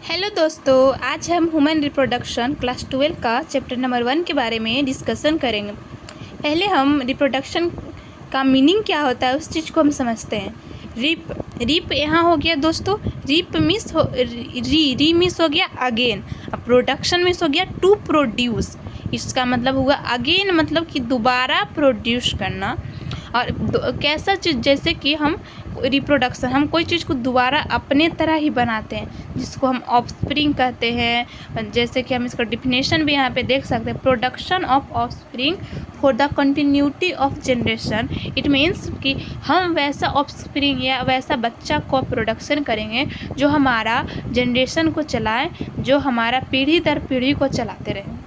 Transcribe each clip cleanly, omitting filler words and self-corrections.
Hello दोस्तों, आज हम ह्यूमन रिप्रोडक्शन क्लास 12 का चैप्टर नंबर 1 के बारे में डिस्कशन करेंगे। पहले हम रिप्रोडक्शन का मीनिंग क्या होता है उस चीज़ को हम समझते हैं। रिप यहाँ हो गया दोस्तों, रिप मिस हो री मिस हो गया अगेन। अब प्रोडक्शन मिस हो गया टू प्रोड्यूस। इसका मतलब हुआ अगेन, मतलब कि दोबारा प्रोड्यूस करना। और कैसा चीज़, जैसे कि हम रिप्रोडक्शन, हम कोई चीज़ को दोबारा अपने तरह ही बनाते हैं, जिसको हम ऑफस्प्रिंग कहते हैं। जैसे कि हम इसका डिफिनेशन भी यहाँ पे देख सकते हैं, production of offspring for the continuity of generation. It means कि हम वैसा ऑफस्प्रिंग या वैसा बच्चा को प्रोडक्शन करेंगे जो हमारा जनरेशन को चलाए, जो हमारा पीढ़ी दर पीढ़ी को चलाते रहे।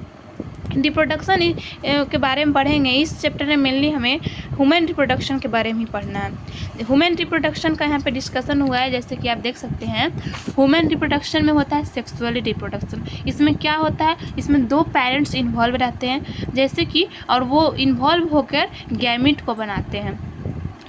रिप्रोडक्शन के बारे में पढ़ेंगे। इस चैप्टर में मेनली हमें ह्यूमन रिप्रोडक्शन के बारे में ही पढ़ना है। ह्यूमन रिप्रोडक्शन का यहाँ पे डिस्कशन हुआ है, जैसे कि आप देख सकते हैं। ह्यूमन रिप्रोडक्शन में होता है सेक्सुअल रिप्रोडक्शन। इसमें क्या होता है, इसमें दो पेरेंट्स इन्वॉल्व रहते हैं, जैसे कि, और वो इन्वॉल्व होकर गैमिट को बनाते हैं।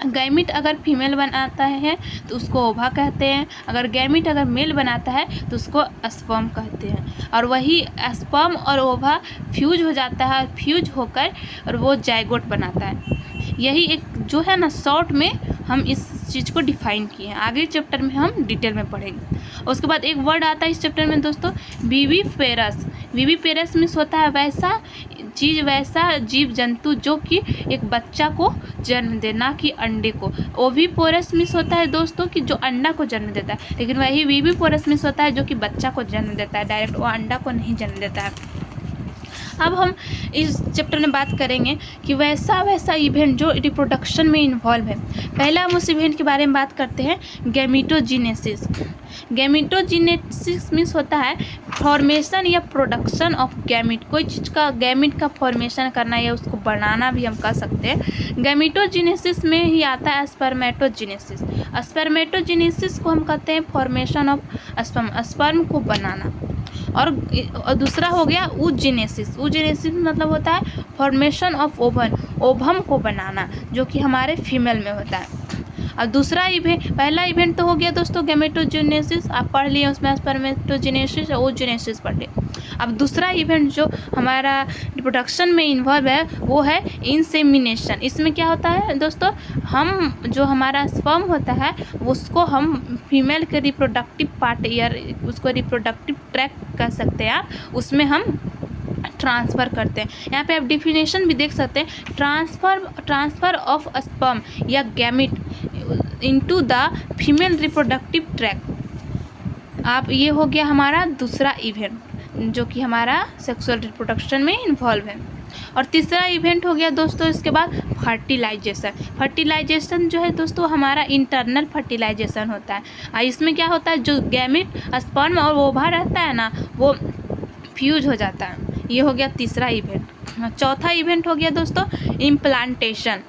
गैमिट अगर फीमेल बनाता है तो उसको ओवा कहते हैं, अगर गैमिट अगर मेल बनाता है तो उसको स्पर्म कहते हैं। और वही स्पर्म और ओवा फ्यूज हो जाता है, फ्यूज होकर और वो जाइगोट बनाता है। यही एक जो है ना, शॉर्ट में हम इस चीज़ को डिफाइन किए हैं। आगे चैप्टर में हम डिटेल में पढ़ेंगे। उसके बाद एक वर्ड आता है इस चैप्टर में दोस्तों, विविपेरस। विविपेरस मीन्स होता है वैसा चीज़, वैसा जीव जंतु जो कि एक बच्चा को जन्म दे, ना कि अंडे को। ओविपोरस मीन्स होता है दोस्तों कि जो अंडा को जन्म देता है, लेकिन वही विविपोरस मीन्स होता है जो कि बच्चा को जन्म देता है, डायरेक्ट वो अंडा को नहीं जन्म देता है। अब हम इस चैप्टर में बात करेंगे कि वैसा इवेंट जो रिप्रोडक्शन में इन्वॉल्व है। पहला हम उस इवेंट के बारे में बात करते हैं, गैमिटोजेनेसिस। गैमिटोजेनेसिस मीन्स होता है फॉर्मेशन या प्रोडक्शन ऑफ गैमिट। कोई चीज़ का गैमिट का फॉर्मेशन करना या उसको बनाना भी हम कर सकते हैं। गैमिटोजेनेसिस में ही आता है स्पर्मेटोजेनेसिस। स्पर्मेटोजेनेसिस को हम कहते हैं फॉर्मेशन ऑफ स्पर्म, स्पर्म को बनाना। और दूसरा हो गया oogenesis। oogenesis मतलब होता है फॉर्मेशन ऑफ ओवम, ओवम को बनाना, जो कि हमारे फीमेल में होता है। और दूसरा इवेंट, पहला इवेंट तो हो गया दोस्तों गैमेटोजेनेसिस, आप पढ़ लिए, उसमें स्पर्मेटोजेनेसिस और oogenesis पढ़ लिए। अब दूसरा इवेंट जो हमारा रिप्रोडक्शन में इन्वॉल्व है वो है इंसेमिनेशन। इसमें क्या होता है दोस्तों, हम जो हमारा स्पर्म होता है उसको हम फीमेल के रिप्रोडक्टिव पार्ट या उसको रिप्रोडक्टिव ट्रैक कर सकते हैं आप, उसमें हम ट्रांसफ़र करते हैं। यहाँ पे आप डिफिनेशन भी देख सकते हैं, ट्रांसफ़र ऑफ स्पर्म या gamete into the female reproductive tract. आप, ये हो गया हमारा दूसरा इवेंट जो कि हमारा सेक्सुअल रिप्रोडक्शन में इन्वॉल्व है। और तीसरा इवेंट हो गया दोस्तों इसके बाद फर्टिलाइजेशन। फर्टिलाइजेशन जो है दोस्तों हमारा इंटरनल फर्टिलाइजेशन होता है। और इसमें क्या होता है, जो गैमिट स्पर्म और ओवा रहता है ना, वो फ्यूज हो जाता है। ये हो गया तीसरा इवेंट। चौथा इवेंट हो गया दोस्तों इम्प्लांटेशन।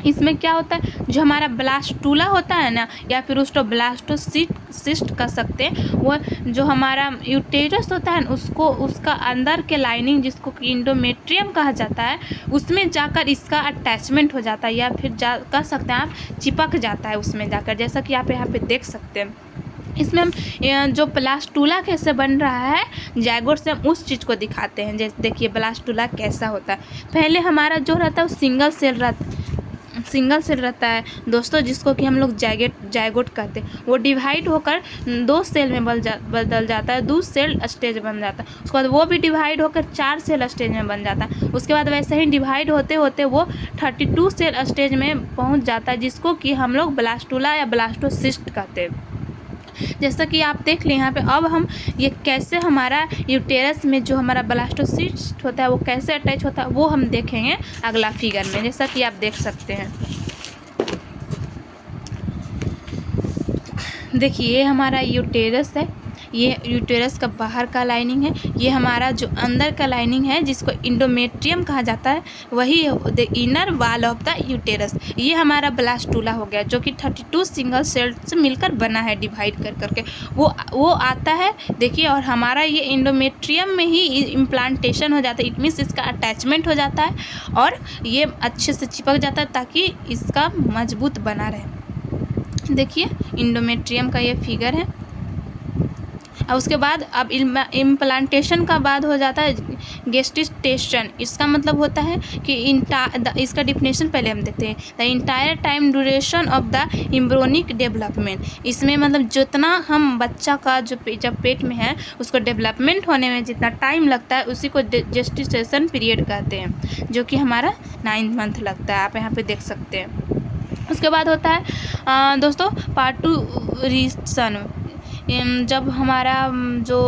इसमें क्या होता है, जो हमारा ब्लास्टूला होता है ना, या फिर उसको ब्लास्टोसिस्ट कह सकते हैं, वो जो हमारा यूटेरस होता है उसको, उसका अंदर के लाइनिंग जिसको इंडोमेट्रियम कहा जाता है, उसमें जाकर इसका अटैचमेंट हो जाता है, या फिर कह सकते हैं आप चिपक जाता है उसमें जाकर, जैसा कि आप यहाँ पे देख सकते हैं। इसमें हम जो ब्लास्टूला कैसे बन रहा है जाइगोट से, हम उस चीज़ को दिखाते हैं। जैसे देखिए ब्लास्टूला कैसा होता है। पहले हमारा जो रहता है वो सिंगल सेल रहता है दोस्तों, जिसको कि हम लोग जाइगोट कहते हैं। वो डिवाइड होकर दो सेल में बदल जाता है, 2 सेल स्टेज बन जाता है। उसके बाद वो भी डिवाइड होकर 4 सेल स्टेज में बन जाता है। उसके बाद वैसे ही डिवाइड होते होते वो 32 सेल स्टेज में पहुंच जाता है, जिसको कि हम लोग ब्लास्टूला या ब्लास्टोसिस्ट कहते हैं। जैसा कि आप देख लें यहाँ पे, अब हम ये कैसे हमारा यूटेरस में जो हमारा ब्लास्टोसिस्ट होता है वो कैसे अटैच होता है वो हम देखेंगे अगला फिगर में, जैसा कि आप देख सकते हैं। देखिए ये हमारा यूटेरस है, ये यूटेरस का बाहर का लाइनिंग है, ये हमारा जो अंदर का लाइनिंग है जिसको इंडोमेट्रियम कहा जाता है, वही the inner wall of the uterus. ये हमारा ब्लास्टूला हो गया जो कि 32 सिंगल सेल से मिलकर बना है, डिवाइड कर करके वो आता है। देखिए, और हमारा ये इंडोमेट्रियम में ही इम्प्लांटेशन हो जाता है। इट मीन्स इसका अटैचमेंट हो जाता है और ये अच्छे से चिपक जाता है ताकि इसका मजबूत बना रहे। देखिए इंडोमेट्रियम का ये फिगर है। और उसके बाद अब इम्प्लांटेशन का बाद हो जाता है गेस्टेशन। इसका मतलब होता है कि इसका डिफिनेशन पहले हम देखते हैं। The entire time duration of the embryonic development. इसमें मतलब जितना हम बच्चा का जब पेट में है उसको डेवलपमेंट होने में जितना टाइम लगता है उसी को जेस्टेशन पीरियड कहते हैं, जो कि हमारा 9 मंथ लगता है। आप यहाँ पे देख सकते हैं। उसके बाद होता है दोस्तों पार्टूरेशन। जब हमारा जो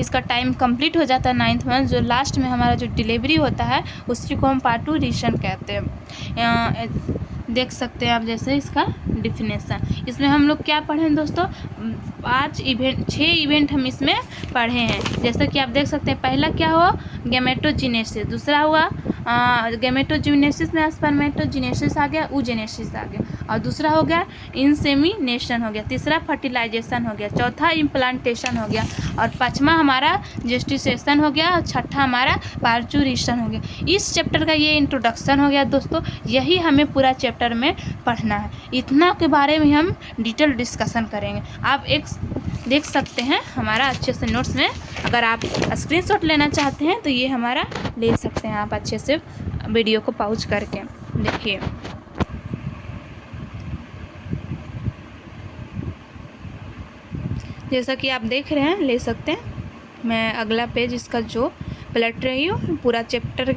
इसका टाइम कंप्लीट हो जाता है 9th मंथ, जो लास्ट में हमारा जो डिलीवरी होता है उसी को हम पार्टूरेशन कहते हैं। देख सकते हैं आप जैसे इसका डिफिनेशन। इसमें हम लोग क्या पढ़े हैं दोस्तों, 6 इवेंट हम इसमें पढ़े हैं। जैसा कि आप देख सकते हैं, पहला क्या हुआ गैमेटोजेनेसिस, दूसरा हुआ गैमेटोजेनेसिस में स्पर्मेटोजेनेसिस आ गया, oogenesis आ गया, और दूसरा हो गया इंसेमिनेशन हो गया, तीसरा फर्टिलाइजेशन हो गया, चौथा इम्प्लांटेशन हो गया, और पाँचवा हमारा जेस्टिसेशन हो गया, और छठा हमारा पार्चुरेशन हो गया। इस चैप्टर का ये इंट्रोडक्शन हो गया दोस्तों। यही हमें पूरा चैप्टर में पढ़ना है। इतना के बारे में हम डिटेल डिस्कशन करेंगे। आप एक देख सकते हैं हमारा अच्छे से नोट्स में। अगर आप स्क्रीनशॉट लेना चाहते हैं तो ये हमारा ले सकते हैं आप अच्छे से वीडियो को पॉज करके। देखिए जैसा कि आप देख रहे हैं, ले सकते हैं। मैं अगला पेज इसका जो पलट रही हूँ, पूरा चैप्टर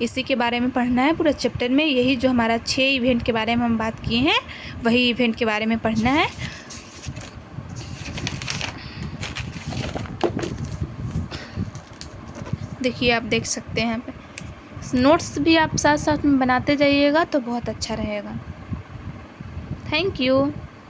इसी के बारे में पढ़ना है। पूरा चैप्टर में यही जो हमारा 6 इवेंट के बारे में हम बात किए हैं वही इवेंट के बारे में पढ़ना है। देखिए आप देख सकते हैं यहाँ पे नोट्स भी आप साथ साथ में बनाते जाइएगा तो बहुत अच्छा रहेगा। Thank you.